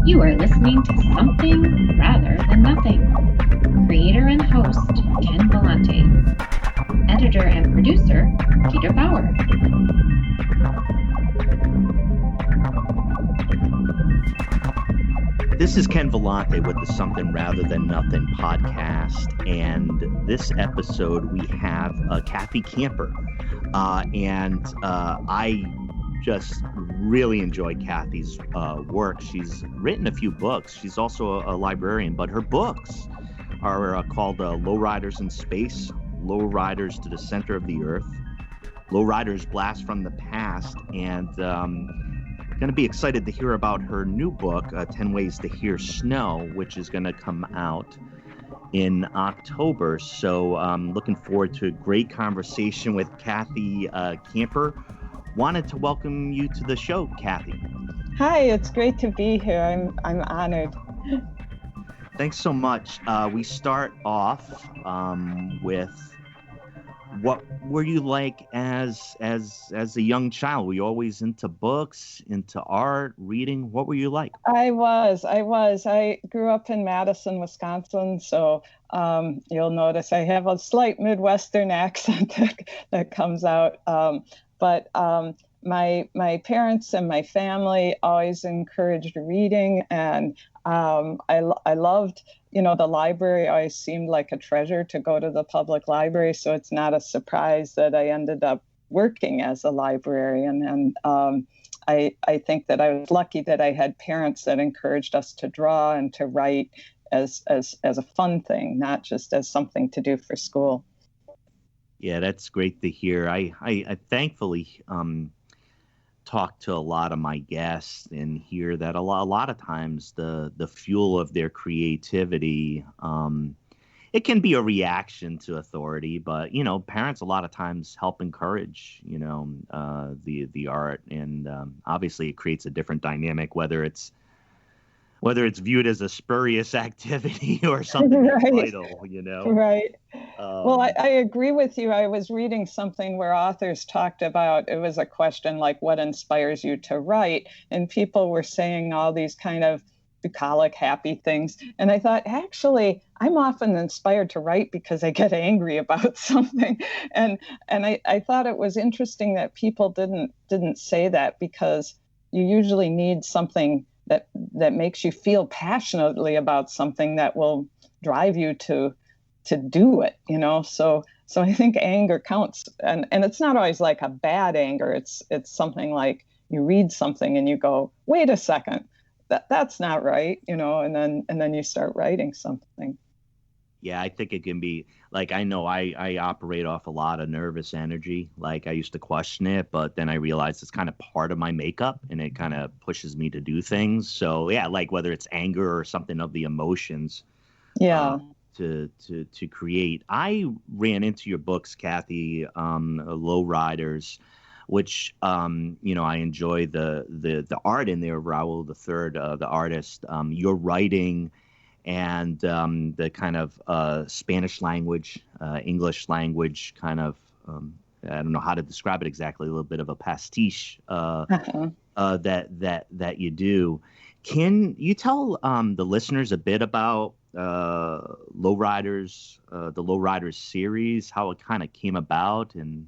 You are listening to Something Rather Than Nothing. Creator and host, Ken Vellante. Editor and producer, Peter Bauer. This is Ken Vellante with the Something Rather Than Nothing podcast, and this episode we have Cathy Camper, and I just really enjoy Cathy's work. She's written a few books. She's also a librarian, but her books are called Lowriders in Space, Lowriders to the Center of the Earth, Lowriders Blast from the Past, and going to be excited to hear about her new book, 10 Ways to Hear Snow, which is going to come out in October. So looking forward to a great conversation with Cathy Camper. Wanted to welcome you to the show, Cathy. Hi, it's great to be here. I'm honored. Thanks so much. We start off with what were you like as a young child? Were you always into books, into art, reading? What were you like? I was. I grew up in Madison, Wisconsin, so you'll notice I have a slight Midwestern accent that comes out. But my parents and my family always encouraged reading, and I loved, the library always seemed like a treasure to go to the public library. So it's not a surprise that I ended up working as a librarian. And I think that I was lucky that I had parents that encouraged us to draw and to write as a fun thing, not just as something to do for school. Yeah, that's great to hear. I thankfully talk to a lot of my guests and hear that a lot of times the fuel of their creativity, it can be a reaction to authority, but parents a lot of times help encourage the art, and obviously it creates a different dynamic, whether it's viewed as a spurious activity or something Right. vital, Right. Well, I agree with you. I was reading something where authors talked about, it was a question like, what inspires you to write? And people were saying all these kind of bucolic, happy things. And I thought, actually, I'm often inspired to write because I get angry about something. And I thought it was interesting that people didn't say that, because you usually need something that makes you feel passionately about something that will drive you to do it, So I think anger counts, and it's not always like a bad anger. It's something like you read something and you go, wait a second, that's not right, and then you start writing something. Yeah, I think it can be like, I know I operate off a lot of nervous energy. Like, I used to question it, but then I realized it's kind of part of my makeup and it kind of pushes me to do things. So yeah, like whether it's anger or something of the emotions. Yeah. To create. I ran into your books, Cathy, Lowriders, which I enjoy the art in there. Raoul III, the artist, your writing, and the kind of Spanish language, English language, kind of I don't know how to describe it exactly. A little bit of a pastiche that you do. Can you tell the listeners a bit about Lowriders, the Lowriders series, how it kind of came about, and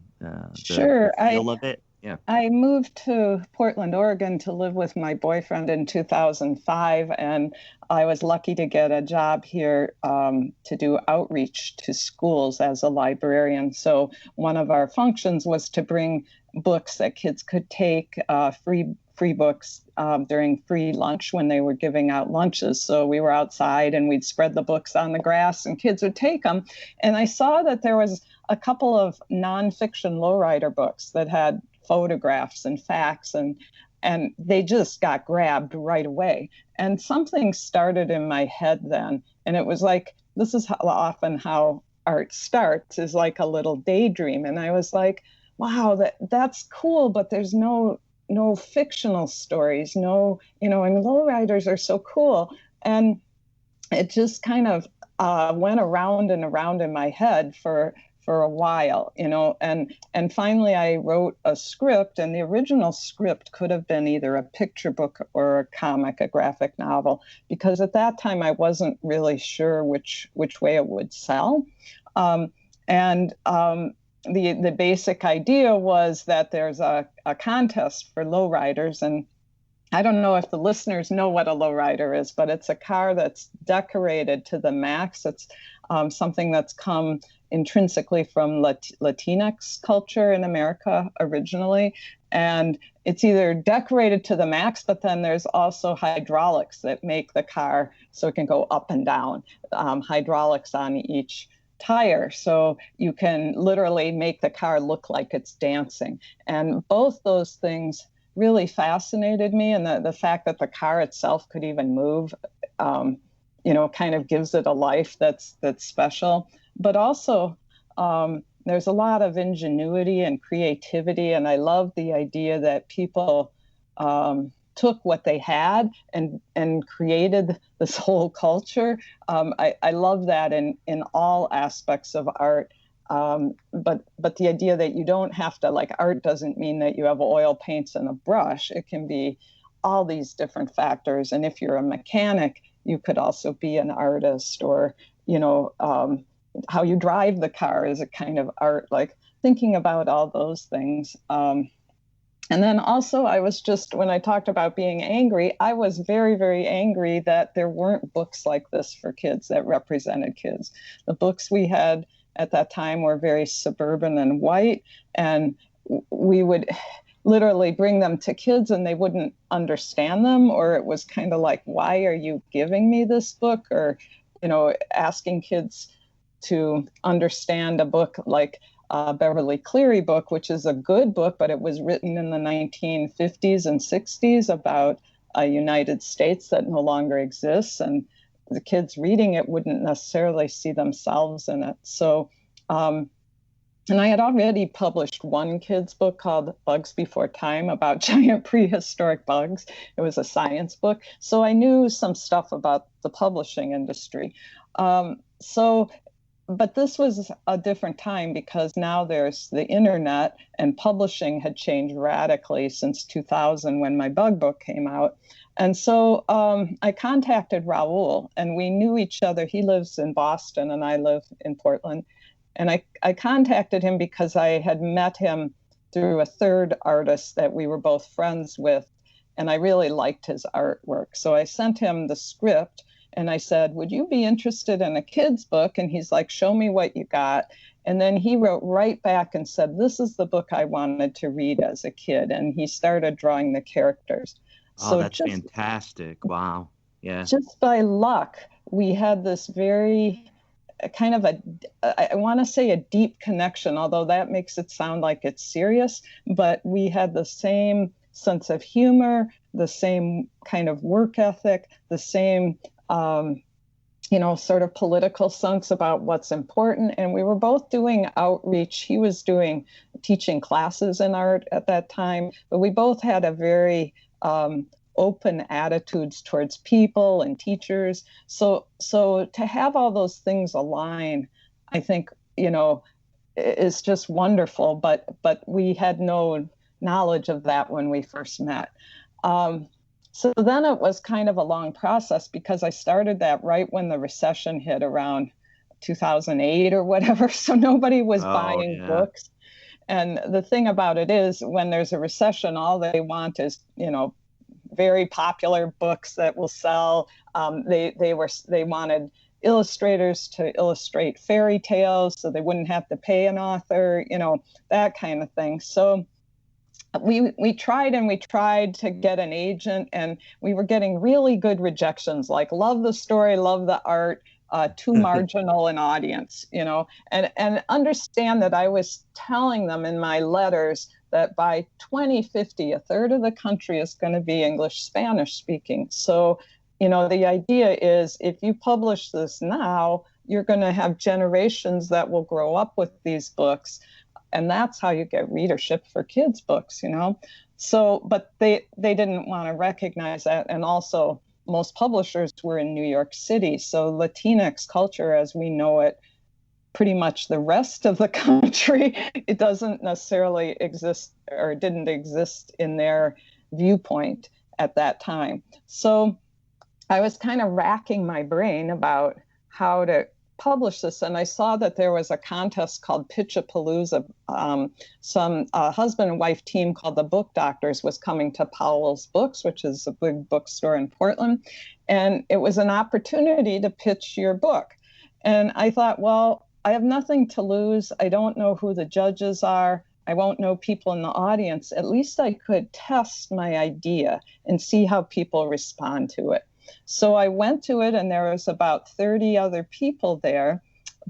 Sure. the feel of it? Yeah. I moved to Portland, Oregon to live with my boyfriend in 2005, and I was lucky to get a job here to do outreach to schools as a librarian. So one of our functions was to bring books that kids could take, free books during free lunch when they were giving out lunches. So we were outside and we'd spread the books on the grass and kids would take them. And I saw that there was a couple of nonfiction lowrider books that had photographs and facts, and they just got grabbed right away. And something started in my head then. And it was like, this is often how art starts, is like a little daydream. And I was like, wow, that's cool, but there's no fictional stories, and lowriders are so cool. And it just kind of went around and around in my head for for a while, and finally I wrote a script, and the original script could have been either a picture book or a comic, a graphic novel, because at that time I wasn't really sure which way it would sell. The basic idea was that there's a contest for lowriders, and I don't know if the listeners know what a lowrider is, but it's a car that's decorated to the max. It's something that's come intrinsically from Latinx culture in America originally. And it's either decorated to the max, but then there's also hydraulics that make the car so it can go up and down, hydraulics on each tire. So you can literally make the car look like it's dancing. And both those things really fascinated me. And the fact that the car itself could even move, kind of gives it a life that's special. But also, there's a lot of ingenuity and creativity. And I love the idea that people took what they had and created this whole culture. I love that in all aspects of art. But the idea that you don't have to, like, art doesn't mean that you have oil paints and a brush. It can be all these different factors. And if you're a mechanic, you could also be an artist, or, how you drive the car is a kind of art, like thinking about all those things. And then also when I talked about being angry, I was very, very angry that there weren't books like this for kids that represented kids. The books we had at that time were very suburban and white, and we would literally bring them to kids and they wouldn't understand them, or it was kind of like, why are you giving me this book? Or, asking kids to understand a book like Beverly Cleary book, which is a good book, but it was written in the 1950s and 60s about a United States that no longer exists. And the kids reading it wouldn't necessarily see themselves in it. So, and I had already published one kid's book called Bugs Before Time about giant prehistoric bugs. It was a science book. So I knew some stuff about the publishing industry. But this was a different time, because now there's the internet, and publishing had changed radically since 2000 when my bug book came out. And so I contacted Raul, and we knew each other. He lives in Boston and I live in Portland. And I contacted him because I had met him through a third artist that we were both friends with, and I really liked his artwork. So I sent him the script and I said, would you be interested in a kid's book? And he's like, show me what you got. And then he wrote right back and said, this is the book I wanted to read as a kid. And he started drawing the characters. Oh, so that's fantastic. Wow. Yeah. Just by luck, we had this very kind of I want to say a deep connection, although that makes it sound like it's serious, but we had the same sense of humor, the same kind of work ethic, the same, sort of political sense about what's important. And we were both doing outreach. He was teaching classes in art at that time, but we both had a very open attitudes towards people and teachers. So to have all those things align, I think, is just wonderful. But we had no knowledge of that when we first met. So then it was kind of a long process, because I started that right when the recession hit around 2008 or whatever. So nobody was buying books. And the thing about it is, when there's a recession, all they want is, very popular books that will sell. They wanted illustrators to illustrate fairy tales so they wouldn't have to pay an author, that kind of thing. So we tried to get an agent, and we were getting really good rejections, like, love the story, love the art, too marginal an audience, and understand that I was telling them in my letters that by 2050, a third of the country is going to be English, Spanish speaking. So, the idea is, if you publish this now, you're going to have generations that will grow up with these books. And that's how you get readership for kids' books, So, but they didn't want to recognize that. And also, most publishers were in New York City. So Latinx culture, as we know it, pretty much the rest of the country, it doesn't necessarily exist or didn't exist in their viewpoint at that time. So I was kind of racking my brain about how to publish this, and I saw that there was a contest called Pitchapalooza. Some husband and wife team called the Book Doctors was coming to Powell's Books, which is a big bookstore in Portland, and it was an opportunity to pitch your book. And I thought, well, I have nothing to lose. I don't know who the judges are. I won't know people in the audience. At least I could test my idea and see how people respond to it. So I went to it, and there was about 30 other people there.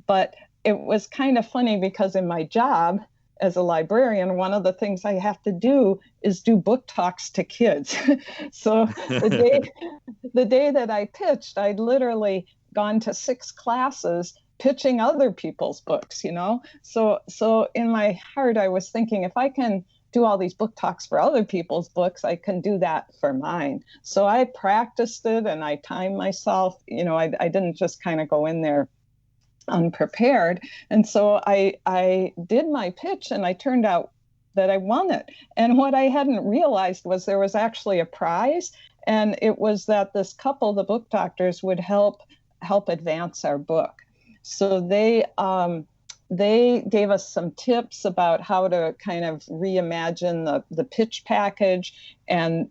But it was kind of funny because in my job as a librarian, one of the things I have to do is do book talks to kids. So the day that I pitched, I'd literally gone to 6 classes pitching other people's books, you know? So in my heart, I was thinking, if I can do all these book talks for other people's books, I can do that for mine. So I practiced it and I timed myself. You know, I didn't just kind of go in there unprepared. And so I did my pitch, and I turned out that I won it. And what I hadn't realized was there was actually a prize. And it was that this couple, the Book Doctors, would help advance our book. So they gave us some tips about how to kind of reimagine the pitch package, and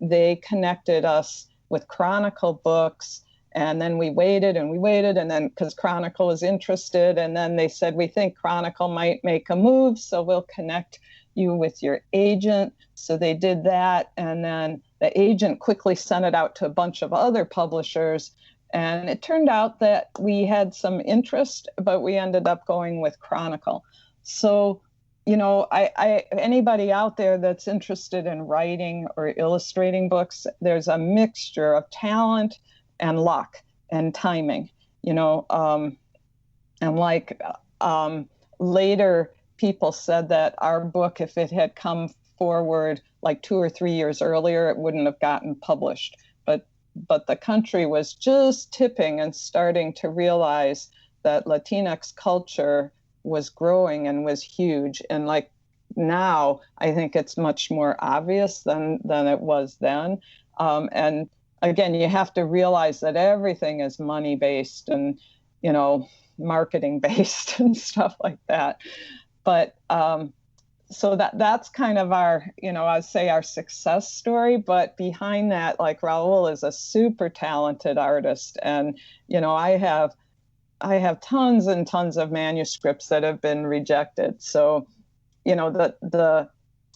they connected us with Chronicle Books. And then we waited, and then because Chronicle was interested, and then they said, we think Chronicle might make a move, so we'll connect you with your agent. So they did that, and then the agent quickly sent it out to a bunch of other publishers. And it turned out that we had some interest, but we ended up going with Chronicle. So, you know, anybody out there that's interested in writing or illustrating books, there's a mixture of talent and luck and timing, you know. And like later people said that our book, if it had come forward like 2 or 3 years earlier, it wouldn't have gotten published. But the country was just tipping and starting to realize that Latinx culture was growing and was huge. And like now, I think it's much more obvious than it was then. And again, you have to realize that everything is money-based and, you know, marketing-based and stuff like that. But so that's kind of our, you know, I'd say our success story. But behind that, like Raul is a super talented artist. And, you know, I have tons and tons of manuscripts that have been rejected. So, you know,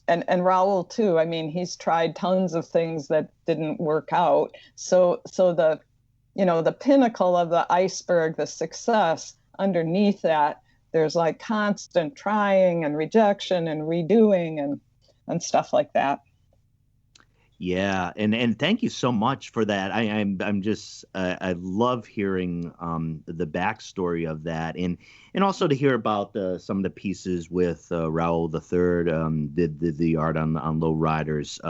and Raul too, I mean, he's tried tons of things that didn't work out. So the, you know, the pinnacle of the iceberg, the success underneath that, there's like constant trying and rejection and redoing and stuff like that. Yeah, and thank you so much for that. I'm just I love hearing the backstory of that, and also to hear about some of the pieces with Raul III did the art on Lowriders.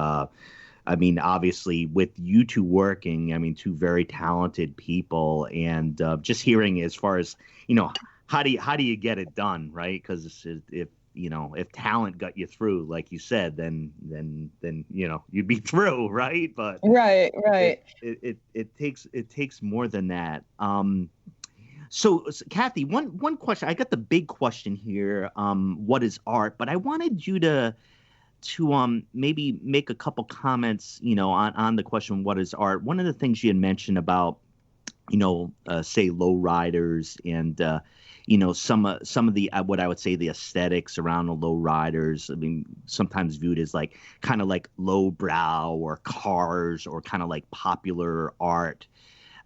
I mean, obviously, with you two working, I mean, two very talented people, and just hearing as far as, you know, how do you get it done, right? Because if talent got you through, like you said, then you know, you'd be through, right? But right. It takes more than that. So Cathy, one question. I got the big question here. What is art? But I wanted you to maybe make a couple comments, you know, on the question, what is art? One of the things you had mentioned about, you know, say Lowriders and you know, some of the what I would say the aesthetics around the Lowriders. I mean, sometimes viewed as like kind of like lowbrow or cars or kind of like popular art.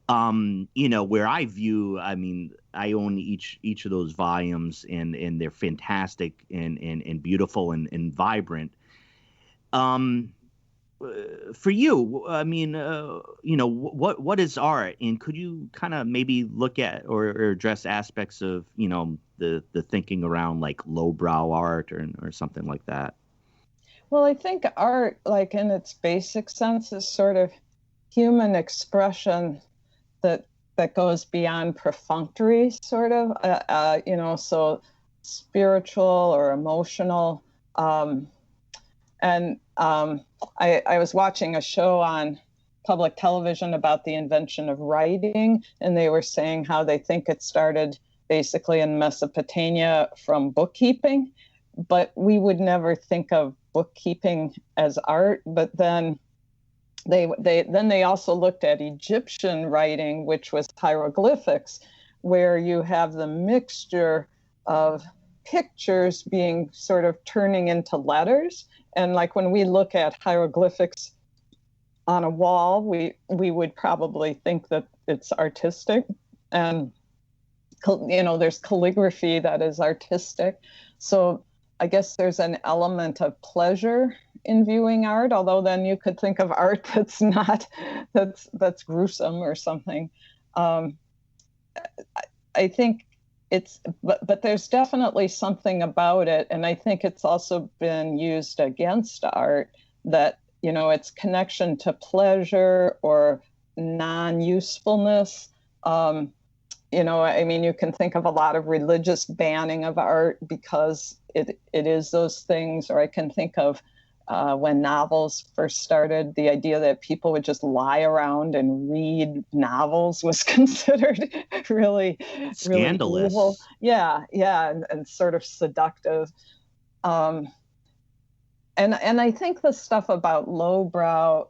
You know, where I view, I mean, I own each of those volumes, and they're fantastic and beautiful and vibrant. For you, I mean, you know, what is art, and could you kind of maybe look at or address aspects of, you know, the thinking around like lowbrow art or something like that? Well, I think art, like in its basic sense, is sort of human expression that that goes beyond perfunctory, sort of, so spiritual or emotional. I was watching a show on public television about the invention of writing, and they were saying how they think it started basically in Mesopotamia from bookkeeping, but we would never think of bookkeeping as art. But then they also looked at Egyptian writing, which was hieroglyphics, where you have the mixture of pictures being sort of turning into letters. And like when we look at hieroglyphics on a wall, we would probably think that it's artistic. And, there's calligraphy that is artistic. So I guess there's an element of pleasure in viewing art, although then you could think of art that's not, that's gruesome or something. I think but there's definitely something about it. And I think it's also been used against art, that, its connection to pleasure or non-usefulness. You can think of a lot of religious banning of art because it is those things, or I can think of when novels first started, the idea that people would just lie around and read novels was considered really scandalous. Really evil. And sort of seductive. And I think the stuff about lowbrow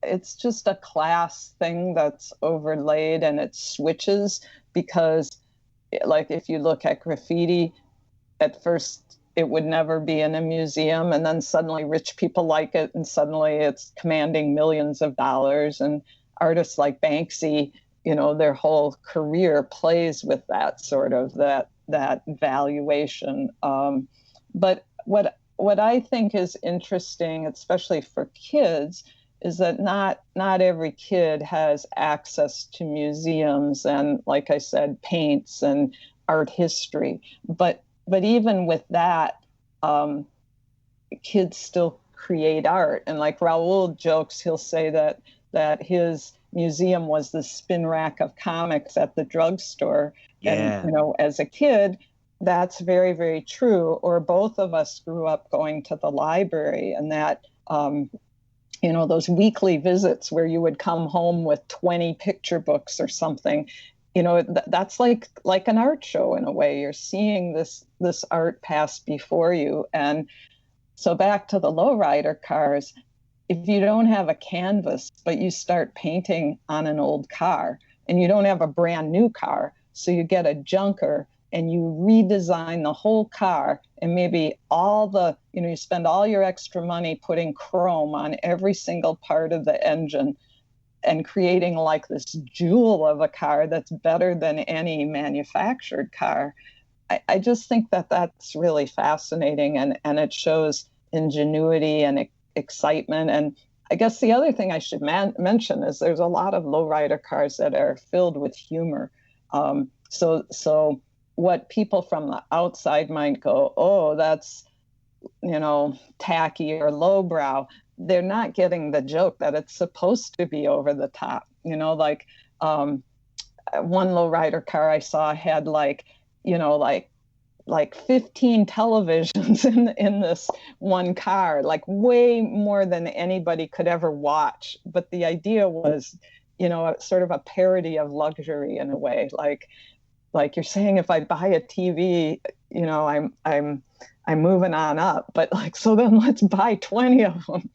it's just a class thing that's overlaid, and it switches because, like, if you look at graffiti, at first it would never be in a museum, and then suddenly rich people like it, and suddenly it's commanding millions of dollars. And artists like Banksy, their whole career plays with that sort of that valuation. But what I think is interesting, especially for kids, is that not every kid has access to museums and, like I said, paints and art history. But even with that, kids still create art. And like Raoul jokes, he'll say that his museum was the spin rack of comics at the drugstore. Yeah. And, as a kid, that's very, very true. Or both of us grew up going to the library, and that, those weekly visits where you would come home with 20 picture books or something, that's like an art show in a way. You're seeing this art pass before you. And so back to the lowrider cars, if you don't have a canvas, but you start painting on an old car, and you don't have a brand new car, so you get a junker and you redesign the whole car, and maybe you spend all your extra money putting chrome on every single part of the engine and creating like this jewel of a car that's better than any manufactured car. I just think that that's really fascinating, and it shows ingenuity and excitement. And I guess the other thing I should mention is there's a lot of lowrider cars that are filled with humor. So what people from the outside might go, oh, that's, tacky or lowbrow, they're not getting the joke that it's supposed to be over the top. Like one lowrider car I saw had like 15 televisions in this one car, like way more than anybody could ever watch. But the idea was, sort of a parody of luxury in a way. Like you're saying, if I buy a TV, I'm moving on up, but so then let's buy 20 of them,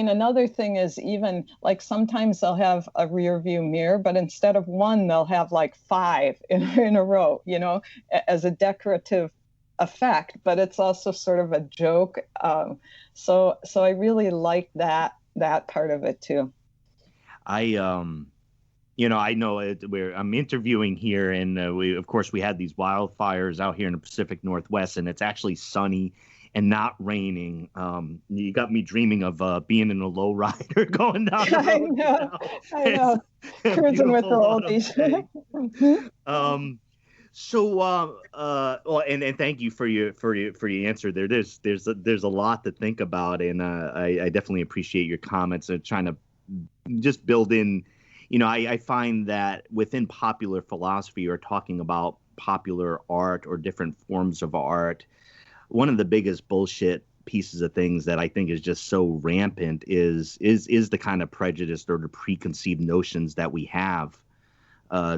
another thing is, even like sometimes they'll have a rear view mirror, but instead of one, they'll have like 5 in a row, as a decorative effect, but it's also sort of a joke. So I really like that part of it too. I know I'm interviewing here, and we had these wildfires out here in the Pacific Northwest, and it's actually sunny and not raining. You got me dreaming of being in a lowrider going down the road. I know. Cruising with the oldies. And thank you for your answer there. There's a lot to think about, and I definitely appreciate your comments and trying to just build in, I find that within popular philosophy or talking about popular art or different forms of art, one of the biggest bullshit pieces of things that I think is just so rampant is the kind of prejudice or the preconceived notions that we have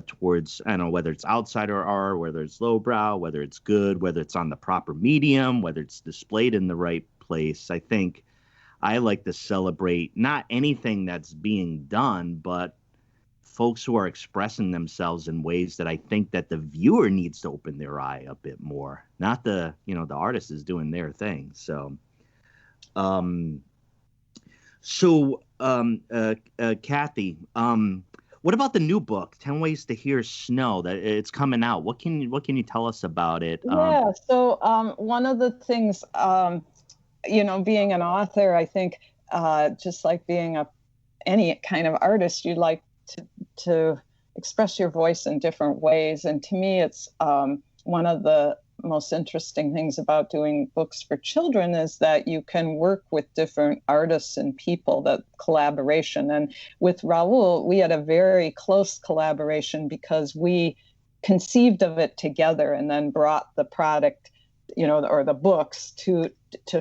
towards, I don't know, whether it's outsider art, whether it's lowbrow, whether it's good, whether it's on the proper medium, whether it's displayed in the right place. I think I like to celebrate not anything that's being done, but folks who are expressing themselves in ways that I think that the viewer needs to open their eye a bit more. Not the artist is doing their thing. So, Cathy, what about the new book, 10 Ways to Hear Snow, that it's coming out? What can you tell us about it? Yeah. So one of the things, being an author, I think just like being any kind of artist, you like to express your voice in different ways. And to me, it's one of the most interesting things about doing books for children is that you can work with different artists and people, that collaboration. And with Raul, we had a very close collaboration because we conceived of it together and then brought the product, or the books to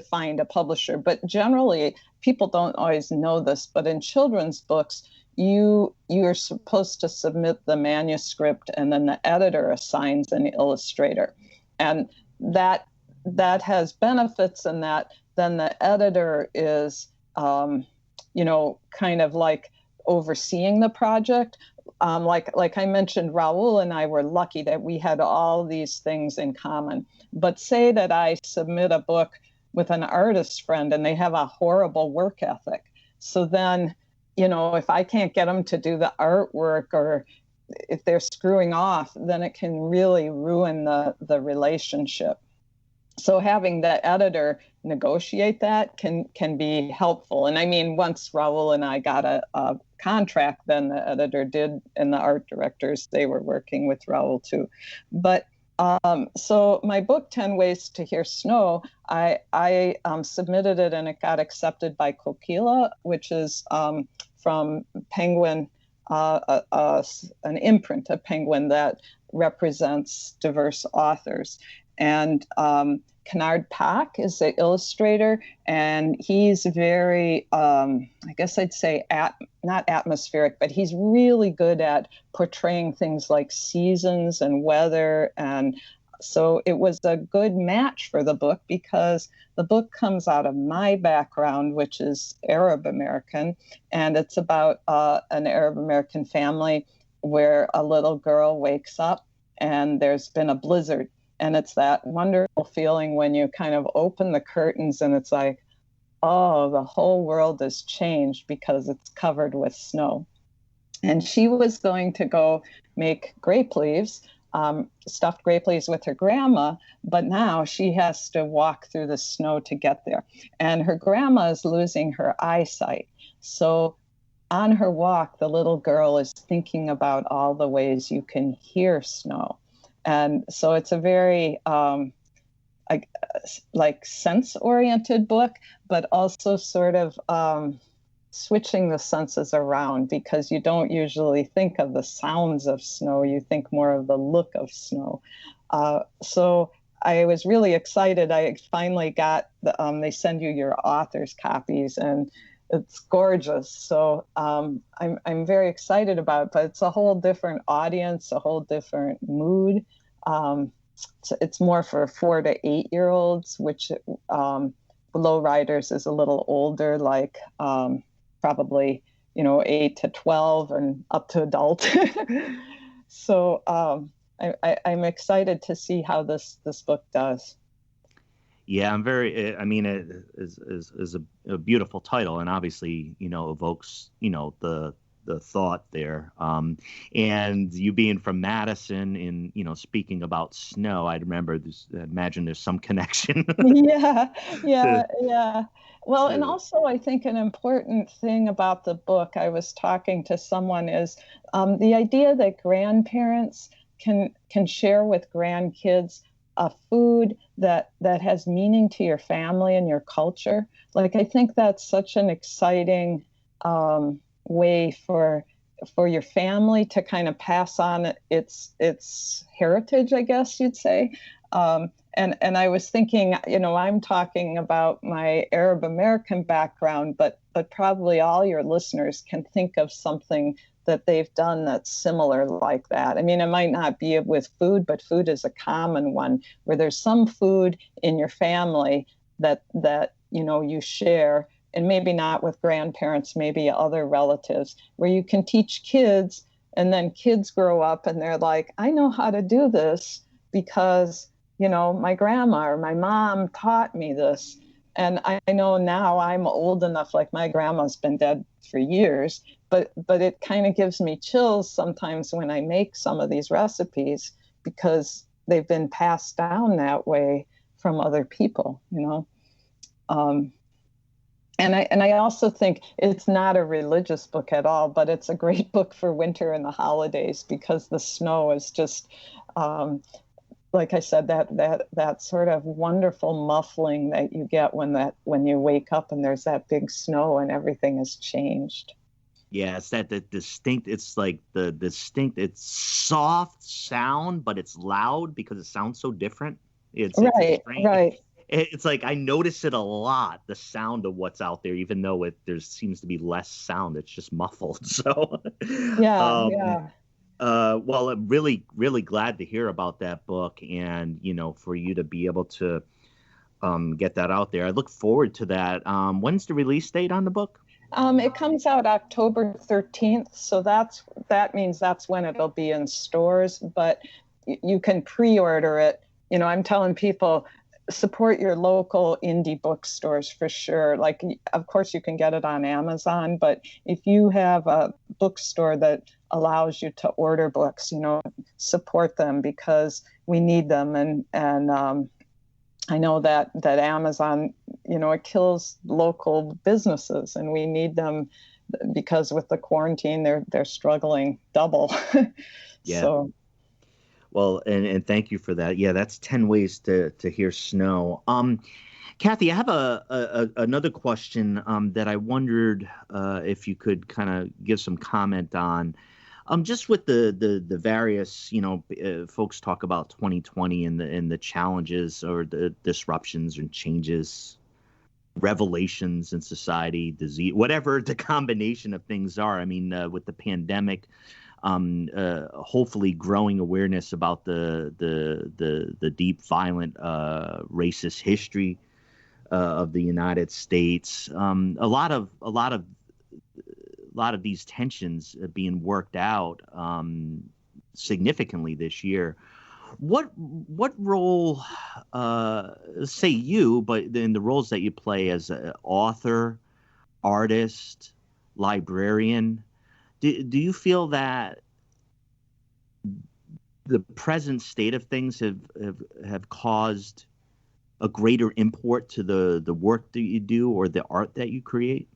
find a publisher. But generally, people don't always know this, but in children's books, you are supposed to submit the manuscript, and then the editor assigns an illustrator, and that has benefits in that then the editor is kind of like overseeing the project. Like I mentioned, Raul and I were lucky that we had all these things in common. But say that I submit a book with an artist friend and they have a horrible work ethic. So then, if I can't get them to do the artwork, or if they're screwing off, then it can really ruin the relationship. So having the editor negotiate that can be helpful. And I mean, once Raul and I got a contract, then the editor did, and the art directors, they were working with Raul too. But so my book, 10 Ways to Hear Snow, I submitted it and it got accepted by Coquila, which is from Penguin, an imprint of Penguin that represents diverse authors. And Kennard Pak is the illustrator, and he's very, I guess I'd say, not atmospheric, but he's really good at portraying things like seasons and weather. And so it was a good match for the book because the book comes out of my background, which is Arab American, and it's about an Arab American family where a little girl wakes up and there's been a blizzard. And it's that wonderful feeling when you kind of open the curtains and it's like, oh, the whole world has changed because it's covered with snow. And she was going to go make grape leaves, stuffed grape leaves with her grandma, but now she has to walk through the snow to get there. And her grandma is losing her eyesight. So on her walk, the little girl is thinking about all the ways you can hear snow. And so it's a very like sense-oriented book, but also sort of switching the senses around, because you don't usually think of the sounds of snow. You think more of the look of snow. So I was really excited. I finally got they send you your author's copies, and it's gorgeous. So I'm very excited about it, but it's a whole different audience, a whole different mood. It's more for 4 to 8 year olds, which Lowriders is a little older, like probably 8 to 12 and up to adult. So I'm excited to see how this book does. Yeah, I'm very. I mean, it is a beautiful title, and obviously, evokes the thought there. And you being from Madison, and speaking about snow, I imagine there's some connection. Yeah. Well, and also I think an important thing about the book, I was talking to someone, is the idea that grandparents can share with grandkids a food that has meaning to your family and your culture. Like, I think that's such an exciting way for your family to kind of pass on its heritage, I guess you'd say. And I was thinking, I'm talking about my Arab American background, but probably all your listeners can think of something that they've done that's similar like that. I mean, it might not be with food, but food is a common one, where there's some food in your family that you share, and maybe not with grandparents, maybe other relatives, where you can teach kids, and then kids grow up and they're like, I know how to do this because my grandma or my mom taught me this. And I know now I'm old enough, like my grandma's been dead for years, but it kind of gives me chills sometimes when I make some of these recipes, because they've been passed down that way from other people, And I also think it's not a religious book at all, but it's a great book for winter and the holidays, because the snow is just, like I said, that sort of wonderful muffling that you get when you wake up and there's that big snow and everything has changed. Yeah, it's the distinct. It's like the distinct. It's soft sound, but it's loud because it sounds so different. It's right. It's like I notice it a lot, the sound of what's out there, even though there seems to be less sound. It's just muffled. So yeah. Well, I'm really, really glad to hear about that book, and for you to be able to get that out there. I look forward to that. When's the release date on the book? It comes out October 13th, so that means that's when it'll be in stores. But you can pre-order it. I'm telling people, support your local indie bookstores for sure. Like, of course, you can get it on Amazon, but if you have a bookstore that allows you to order books, support them, because we need them. And I know that Amazon, it kills local businesses, and we need them because with the quarantine, they're struggling double. Yeah. So. Well, and thank you for that. Yeah, that's 10 ways to hear snow. Cathy, I have another question that I wondered if you could kind of give some comment on. Just with the various, folks talk about 2020 and the challenges or the disruptions and changes, revelations in society, disease, whatever the combination of things are. I mean, with the pandemic, hopefully growing awareness about the deep, violent, racist history of the United States. A lot of these tensions being worked out significantly this year. What role, say you, but in the roles that you play as an author, artist, librarian, do you feel that the present state of things have caused a greater import to the work that you do or the art that you create?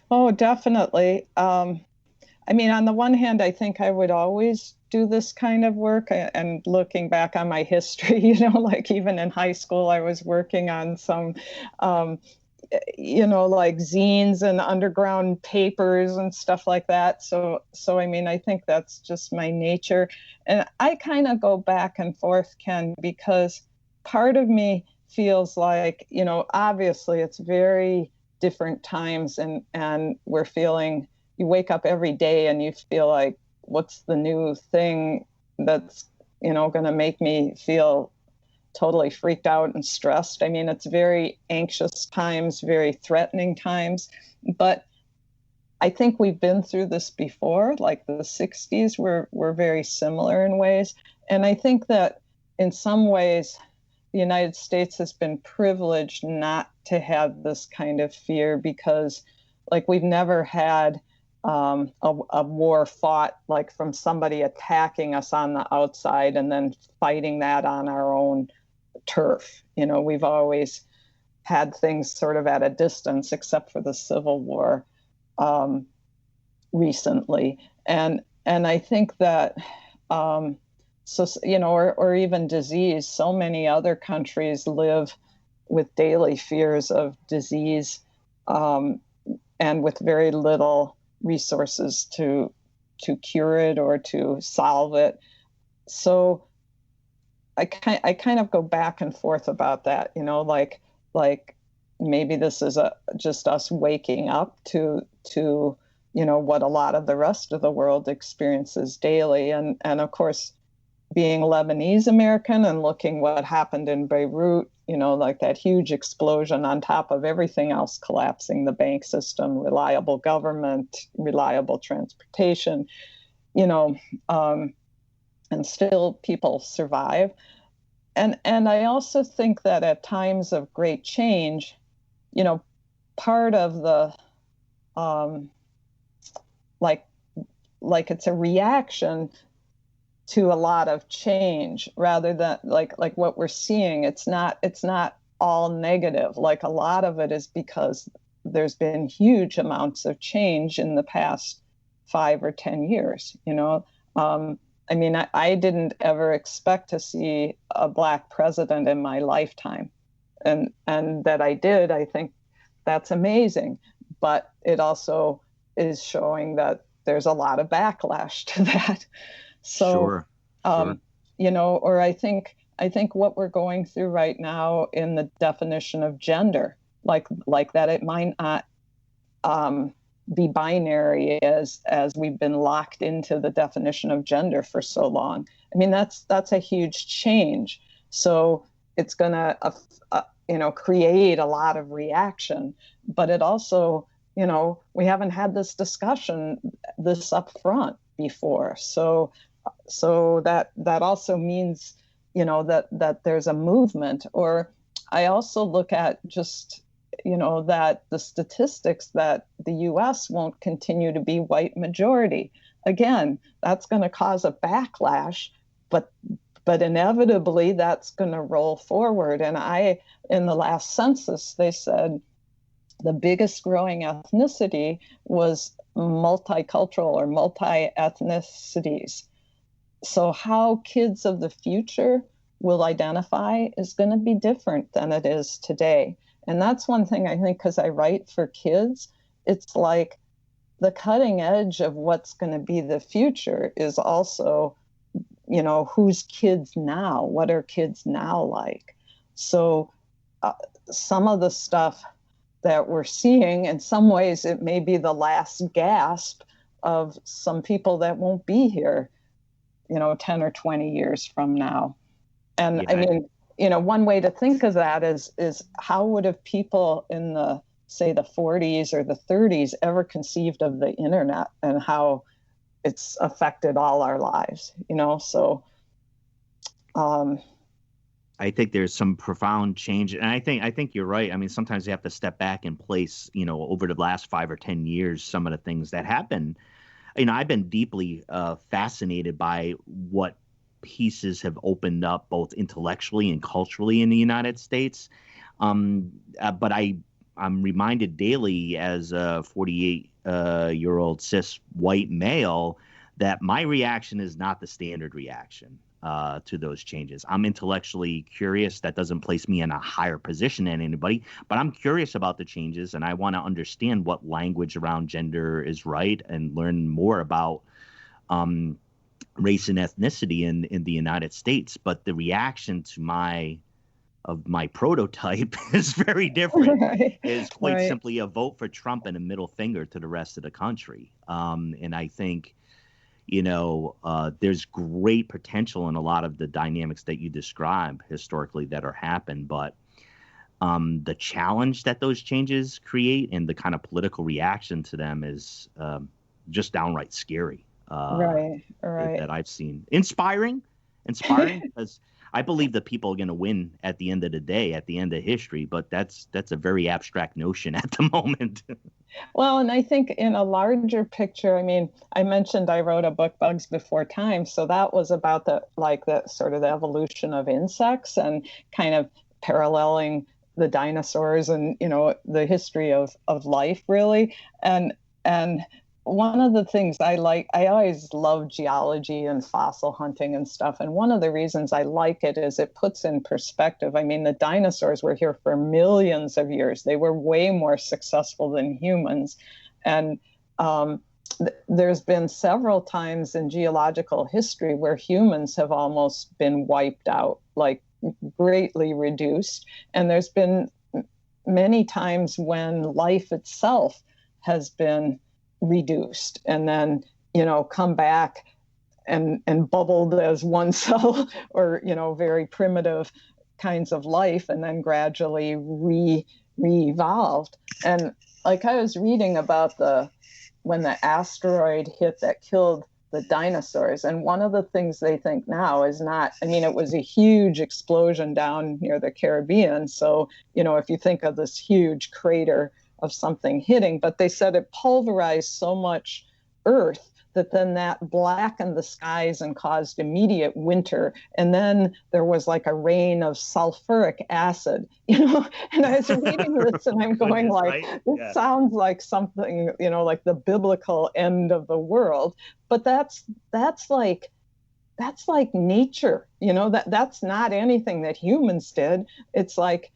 Oh, definitely. I mean, on the one hand, I think I would always do this kind of work. And looking back on my history, like even in high school, I was working on some, like zines and underground papers and stuff like that. So I mean, I think that's just my nature. And I kind of go back and forth, Ken, because part of me feels like, obviously it's very different times, and we're feeling, you wake up every day and you feel like, what's the new thing that's, going to make me feel totally freaked out and stressed. I mean, it's very anxious times, very threatening times, but I think we've been through this before, like the 60s were very similar in ways. And I think that in some ways, the United States has been privileged not to have this kind of fear, because like we've never had a war fought like from somebody attacking us on the outside and then fighting that on our own turf. We've always had things sort of at a distance, except for the Civil War recently. And I think that, or even disease, so many other countries live with daily fears of disease and with very little resources to cure it or to solve it. So I kind of go back and forth about that, like maybe this is just us waking up to what a lot of the rest of the world experiences daily. And of course, being Lebanese American and looking what happened in Beirut, like that huge explosion on top of everything else collapsing, the bank system, reliable government, reliable transportation, and still people survive. And I also think that at times of great change, part of the like it's a reaction to a lot of change rather than like what we're seeing. It's not all negative. Like a lot of it is because there's been huge amounts of change in the past 5 or 10 years. I mean, I didn't ever expect to see a Black president in my lifetime, and that I did. I think that's amazing, but it also is showing that there's a lot of backlash to that. So, Sure. Or I think what we're going through right now in the definition of gender, like that, it might not be binary as we've been locked into the definition of gender for so long. I mean, that's a huge change. So it's going to, create a lot of reaction, but it also, we haven't had this discussion this up front before. So that also means, that there's a movement. Or I also look at just, that the statistics that the U.S. won't continue to be white majority. Again, that's going to cause a backlash, but inevitably that's going to roll forward. And in the last census, they said the biggest growing ethnicity was multicultural or multi-ethnicities. So how kids of the future will identify is going to be different than it is today. And that's one thing I think, because I write for kids, it's like the cutting edge of what's going to be the future is also, who's kids now? What are kids now like? So some of the stuff that we're seeing, in some ways, it may be the last gasp of some people that won't be here, 10 or 20 years from now. And yeah. I mean, one way to think of that is how would have people in the 40s or the 30s ever conceived of the internet and how it's affected all our lives, So I think there's some profound change, and I think you're right. I mean, sometimes you have to step back and place, over the last 5 or 10 years, some of the things that happen. I've been deeply fascinated by what pieces have opened up both intellectually and culturally in the United States. But I'm reminded daily as a 48-year-old cis white male that my reaction is not the standard reaction to those changes. I'm intellectually curious. That doesn't place me in a higher position than anybody, but I'm curious about the changes, and I want to understand what language around gender is right and learn more about race and ethnicity in the United States. But the reaction to my prototype is very different. Right. It's quite simply a vote for Trump and a middle finger to the rest of the country. And I think, there's great potential in a lot of the dynamics that you describe historically that are happened, but the challenge that those changes create and the kind of political reaction to them is just downright scary. That I've seen. Inspiring because I believe that people are going to win at the end of the day, at the end of history, but that's a very abstract notion at the moment. Well, and I think in a larger picture, I mean, I mentioned I wrote a book, Bugs Before Time, so that was about the sort of the evolution of insects and kind of paralleling the dinosaurs and, the history of life, really. And one of the things I always love geology and fossil hunting and stuff. And one of the reasons I like it is it puts in perspective. I mean, the dinosaurs were here for millions of years. They were way more successful than humans. And there's been several times in geological history where humans have almost been wiped out, like greatly reduced. And there's been many times when life itself has been reduced and then, come back and bubbled as one cell or, very primitive kinds of life and then gradually re-evolved. And like I was reading about when the asteroid hit that killed the dinosaurs. And one of the things they think now is it was a huge explosion down near the Caribbean. So, if you think of this huge crater of something hitting, but they said it pulverized so much Earth that then that blackened the skies and caused immediate winter. And then there was like a rain of sulfuric acid, and I was reading this and I'm going this sounds like something, like the biblical end of the world. But that's like nature, that's not anything that humans did. It's like,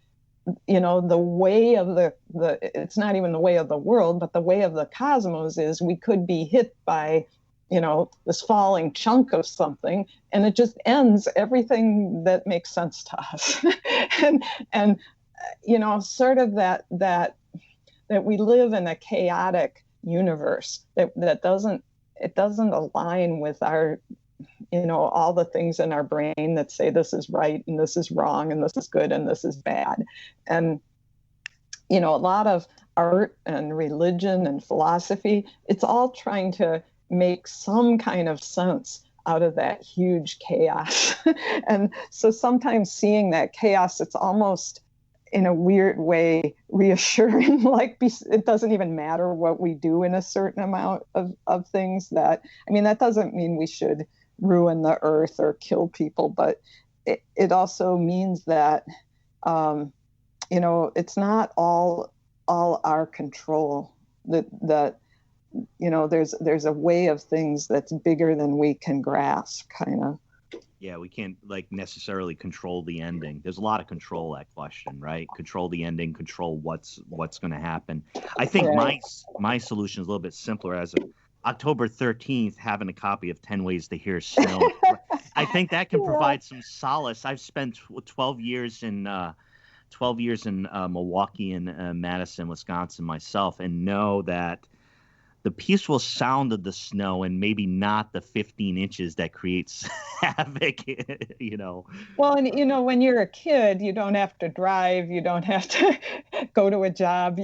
the way of it's not even the way of the world, but the way of the cosmos is we could be hit by, this falling chunk of something, and it just ends everything that makes sense to us. and sort of that we live in a chaotic universe that doesn't align with our, all the things in our brain that say this is right and this is wrong and this is good and this is bad. And, a lot of art and religion and philosophy, it's all trying to make some kind of sense out of that huge chaos. And so sometimes seeing that chaos, it's almost in a weird way reassuring, like it doesn't even matter what we do in a certain amount of things. That doesn't mean we should ruin the earth or kill people, but it also means that it's not all our control. That there's a way of things that's bigger than we can grasp, kind of. Yeah, we can't necessarily control the ending. There's a lot of control that question, right? Control the ending, control what's going to happen. I think my solution is a little bit simpler. As of October 13th, having a copy of 10 Ways to Hear Snow. I think that can provide some solace. I've spent 12 years in Milwaukee and Madison, Wisconsin myself, and know that the peaceful sound of the snow and maybe not the 15 inches that creates havoc, Well, and, when you're a kid, you don't have to drive. You don't have to go to a job.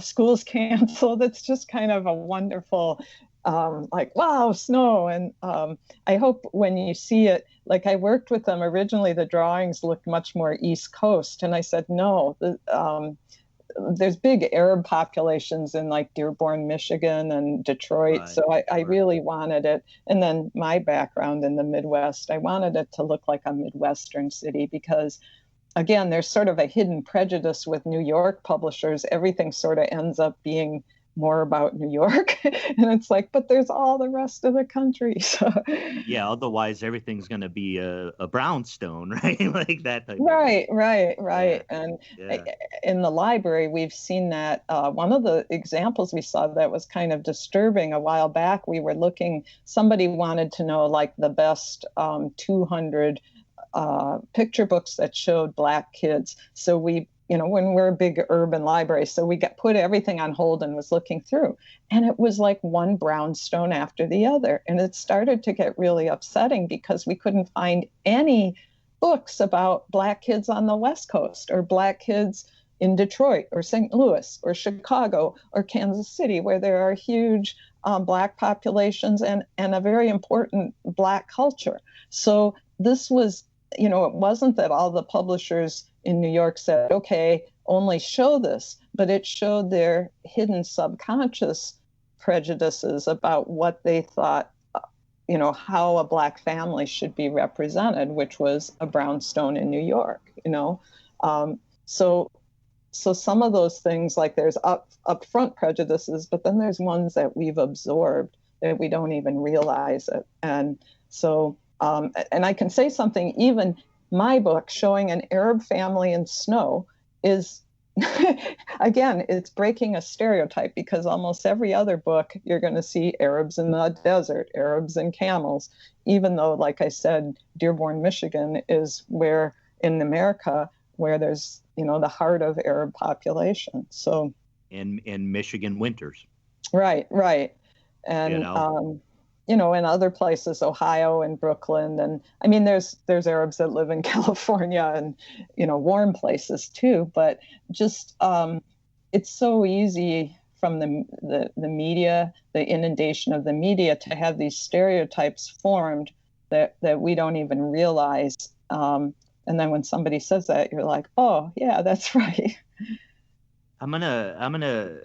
School's canceled. It's just kind of a wonderful, wow, snow. And I hope when you see it, like I worked with them originally, the drawings looked much more East Coast. And I said, no, there's big Arab populations in like Dearborn, Michigan and Detroit. Right. So I really wanted it. And then my background in the Midwest, I wanted it to look like a Midwestern city because, again, there's sort of a hidden prejudice with New York publishers. Everything sort of ends up being more about New York. And it's like, but there's all the rest of the country. So yeah, otherwise everything's going to be a brownstone, right? Like that type right. Yeah. And in the library, we've seen that one of the examples we saw that was kind of disturbing a while back, we were looking, somebody wanted to know like the best 200 picture books that showed Black kids. So we, when we're a big urban library, so we put everything on hold and was looking through, and it was like one brownstone after the other. And it started to get really upsetting because we couldn't find any books about Black kids on the West Coast or Black kids in Detroit or St. Louis or Chicago or Kansas City, where there are huge Black populations and a very important Black culture. So this was, it wasn't that all the publishers in New York said, okay, only show this, but it showed their hidden subconscious prejudices about what they thought, how a Black family should be represented, which was a brownstone in New York, So some of those things, like there's upfront prejudices, but then there's ones that we've absorbed that we don't even realize it. And so, and I can say something, even my book showing an Arab family in snow is again, it's breaking a stereotype, because almost every other book you're going to see Arabs in the desert, Arabs and camels, even though, like I said, Dearborn, Michigan is where in America where there's, the heart of Arab population. So in Michigan winters. Right. And in other places, Ohio and Brooklyn, and I mean, there's Arabs that live in California and warm places too. But just it's so easy from the media, the inundation of the media, to have these stereotypes formed that we don't even realize. And then when somebody says that, you're like, oh yeah, that's right. I'm gonna.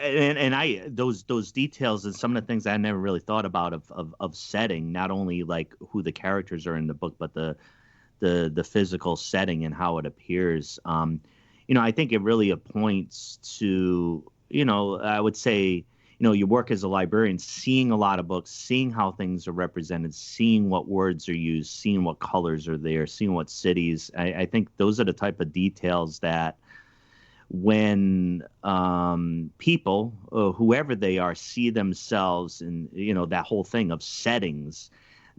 And I those details and some of the things I never really thought about of setting, not only like who the characters are in the book, but the physical setting and how it appears. I think it really points to, I would say, you work as a librarian, seeing a lot of books, seeing how things are represented, seeing what words are used, seeing what colors are there, seeing what cities. I think those are the type of details that when people, whoever they are, see themselves in, that whole thing of settings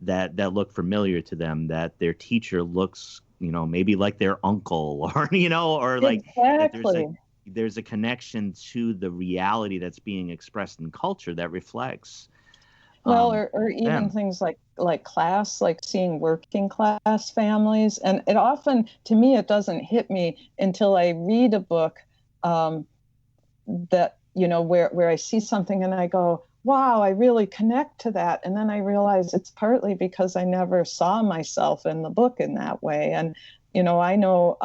that look familiar to them, that their teacher looks, maybe like their uncle, or, or like exactly. There's a connection to the reality that's being expressed in culture that reflects. Well, or even things like class, like seeing working class families. And it often, to me, it doesn't hit me until I read a book that, where I see something and I go, wow, I really connect to that. And then I realize it's partly because I never saw myself in the book in that way. And, I know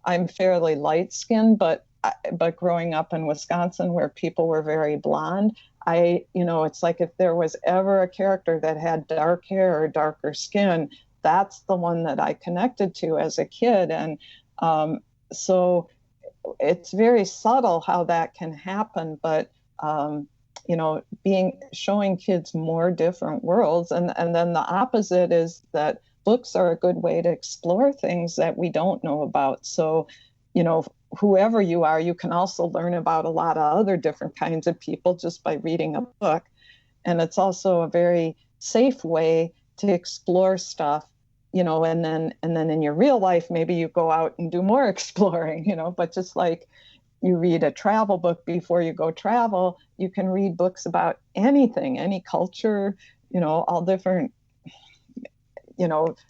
I'm fairly light-skinned, but growing up in Wisconsin where people were very blonde, it's like if there was ever a character that had dark hair or darker skin, that's the one that I connected to as a kid. And so it's very subtle how that can happen, but showing kids more different worlds. And then the opposite is that books are a good way to explore things that we don't know about. So, whoever you are, you can also learn about a lot of other different kinds of people just by reading a book. And it's also a very safe way to explore stuff, and then in your real life, maybe you go out and do more exploring, but just like you read a travel book before you go travel, you can read books about anything, any culture, all different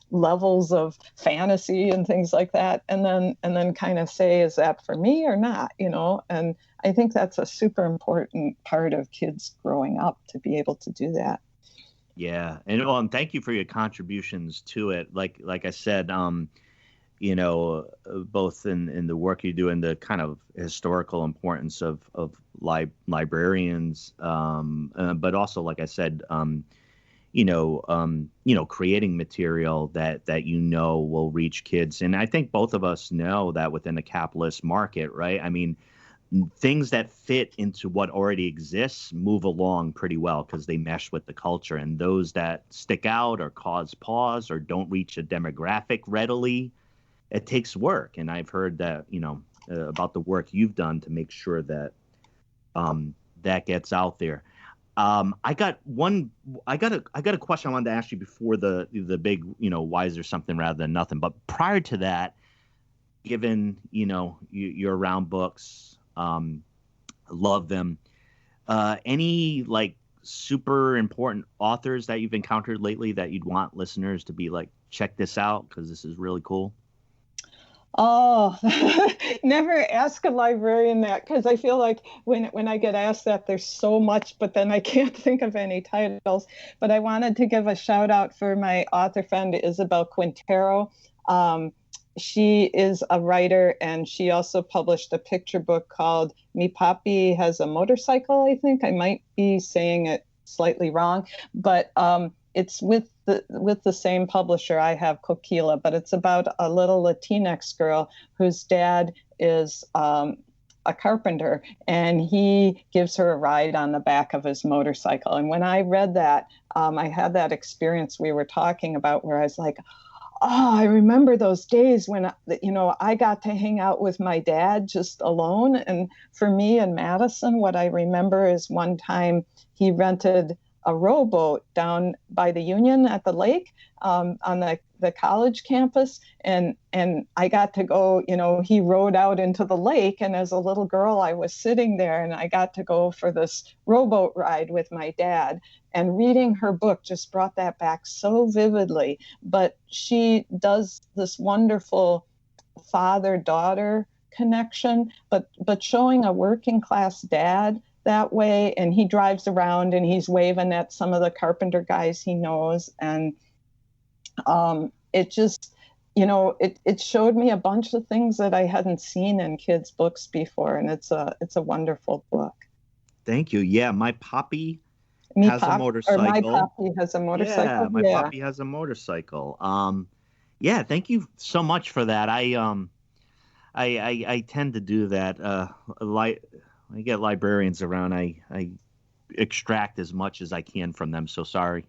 levels of fantasy and things like that, and then kind of say, is that for me or not? And I think that's a super important part of kids growing up, to be able to do that. Yeah, and thank you for your contributions to it. Like I said, both in the work you do and the kind of historical importance of librarians, but also, like I said, creating material that will reach kids. And I think both of us know that within the capitalist market, right? I mean, things that fit into what already exists move along pretty well because they mesh with the culture. And those that stick out or cause pause or don't reach a demographic readily, it takes work. And I've heard that, about the work you've done to make sure that that gets out there. I got a question I wanted to ask you before the big, why is there something rather than nothing? But prior to that, given, you're around books, love them, any like super important authors that you've encountered lately that you'd want listeners to be like, check this out because this is really cool? Oh, never ask a librarian that, because I feel like when I get asked that, there's so much, but then I can't think of any titles. But I wanted to give a shout out for my author friend, Isabel Quintero. She is a writer, and she also published a picture book called Me Papi Has a Motorcycle, I think. I might be saying it slightly wrong, but it's with the same publisher I have, Coquila, but it's about a little Latinx girl whose dad is a carpenter, and he gives her a ride on the back of his motorcycle. And when I read that, I had that experience we were talking about where I was like, I remember those days when, I got to hang out with my dad just alone. And for me in Madison, what I remember is one time he rented a rowboat down by the Union at the lake, on the college campus. And I got to go, he rowed out into the lake. And as a little girl, I was sitting there and I got to go for this rowboat ride with my dad. And reading her book just brought that back so vividly. But she does this wonderful father-daughter connection, but showing a working class dad that way. And he drives around and he's waving at some of the carpenter guys he knows. And it just, it showed me a bunch of things that I hadn't seen in kids' books before. And it's a wonderful book. Thank you. Yeah, my poppy has a motorcycle. Or my poppy has a motorcycle. Yeah, my poppy has a motorcycle. Yeah, thank you so much for that. I tend to do that. I get librarians around. I extract as much as I can from them. So sorry.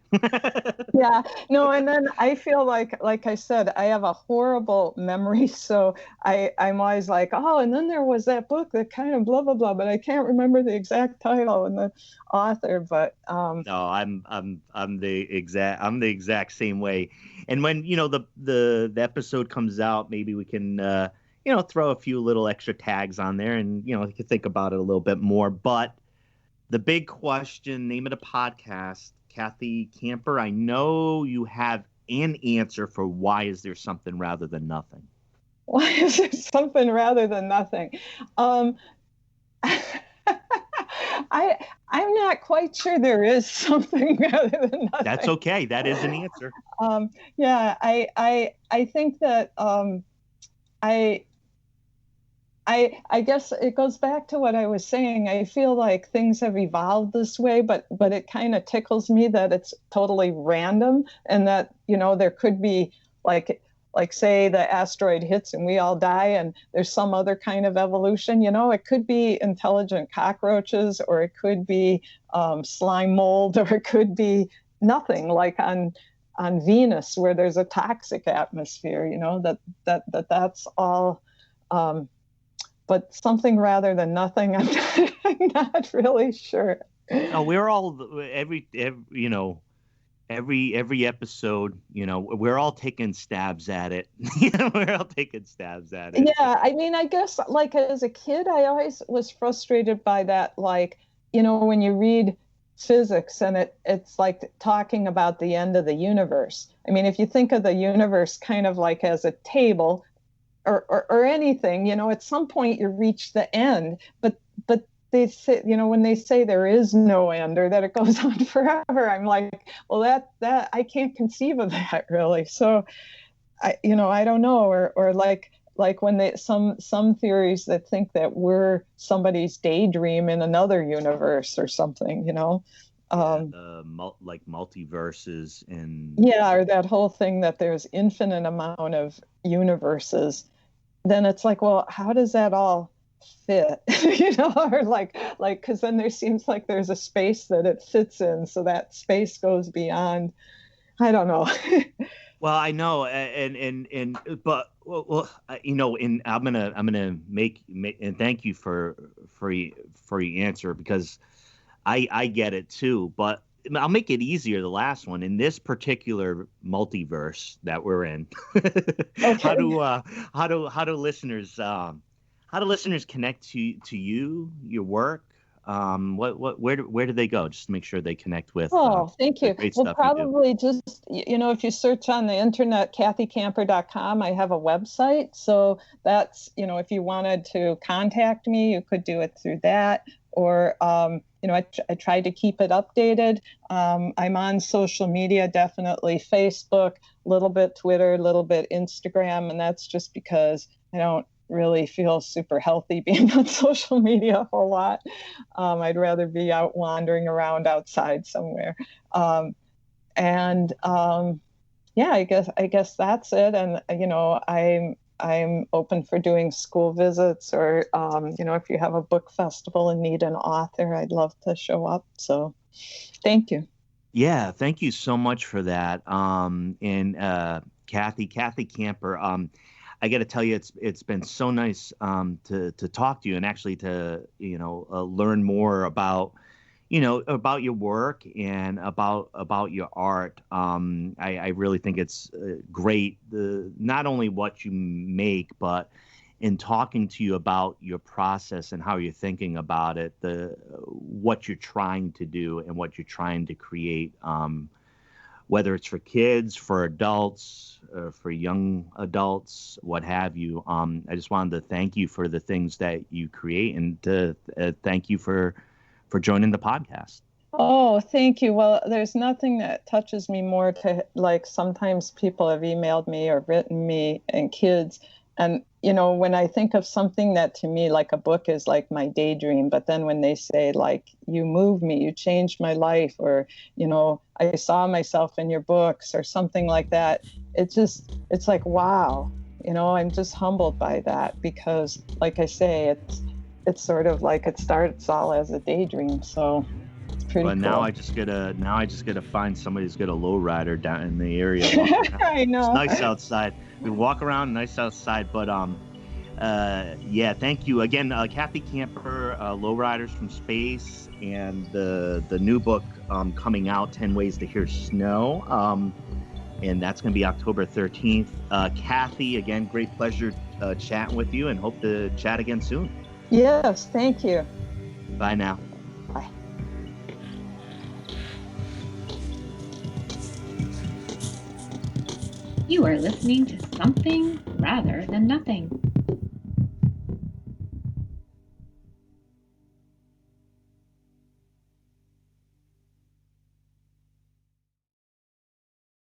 Yeah, no. And then I feel like I said, I have a horrible memory. So I'm always like, oh, and then there was that book that kind of blah, blah, blah, but I can't remember the exact title and the author. But no, I'm the exact same way. And when, the episode comes out, maybe we can, throw a few little extra tags on there and, you can think about it a little bit more. But the big question, name of the podcast, Cathy Camper, I know you have an answer for why is there something rather than nothing? Why is there something rather than nothing? I'm not quite sure there is something rather than nothing. That's okay. That is an answer. Yeah, I think that I guess it goes back to what I was saying. I feel like things have evolved this way, but it kind of tickles me that it's totally random and that, there could be like say the asteroid hits and we all die and there's some other kind of evolution, it could be intelligent cockroaches or it could be slime mold or it could be nothing like on Venus where there's a toxic atmosphere, that's all. But something rather than nothing, I'm not really sure. No, we're all every episode, we're all taking stabs at it. We're all taking stabs at it. Yeah, I mean, I guess like as a kid, I always was frustrated by that. Like, when you read physics and it's like talking about the end of the universe. I mean, if you think of the universe kind of like as a table. Or anything, at some point you reach the end, but they say, when they say there is no end or that it goes on forever, I'm like, well, that I can't conceive of that really. So, I don't know, or like when some theories that think that we're somebody's daydream in another universe or something, like multiverses and or that whole thing that there's infinite amount of universes. Then it's like, well, how does that all fit? Or like, because then there seems like there's a space that it fits in. So that space goes beyond, I don't know. Well, I know. But and I'm going to make, and thank you for your answer because I get it too, but I'll make it easier. The last one in this particular multiverse that we're in. Okay. How do listeners connect to you, your work? Where do they go? Just to make sure they connect with. Thank you. Well, probably just if you search on the internet, cathycamper.com, I have a website. So that's if you wanted to contact me, you could do it through that. Or I try to keep it updated. I'm on social media, definitely Facebook, a little bit Twitter, a little bit Instagram, and that's just because I don't really feel super healthy being on social media a whole lot. I'd rather be out wandering around outside somewhere. I guess that's it. And I'm open for doing school visits or, if you have a book festival and need an author, I'd love to show up. So thank you. Yeah, thank you so much for that. Cathy Camper. I got to tell you, it's been so nice to talk to you and actually to learn more about about your work and about your art. I really think it's great, not only what you make, but in talking to you about your process and how you're thinking about it, what you're trying to do and what you're trying to create, whether it's for kids, for adults, for young adults, what have you. I just wanted to thank you for the things that you create and to thank you for joining the podcast. Oh, thank you. Well, there's nothing that touches me more to, like, sometimes people have emailed me or written me, and kids. And, when I think of something that to me, like a book is like my daydream, but then when they say, like, you move me, you changed my life, or, I saw myself in your books or something like that, it's like, wow, I'm just humbled by that because, like I say, it's sort of like it starts all as a daydream. So it's pretty cool. Now I just gotta find somebody who's got a lowrider down in the area. I know. It's nice outside. We walk around, nice outside. But yeah, thank you again, Cathy Camper, Lowriders from Space, and the new book coming out, 10 Ways to Hear Snow. And that's going to be October 13th. Cathy, again, great pleasure chatting with you, and hope to chat again soon. Yes, thank you. Bye now. Bye. You are listening to Something Rather Than Nothing.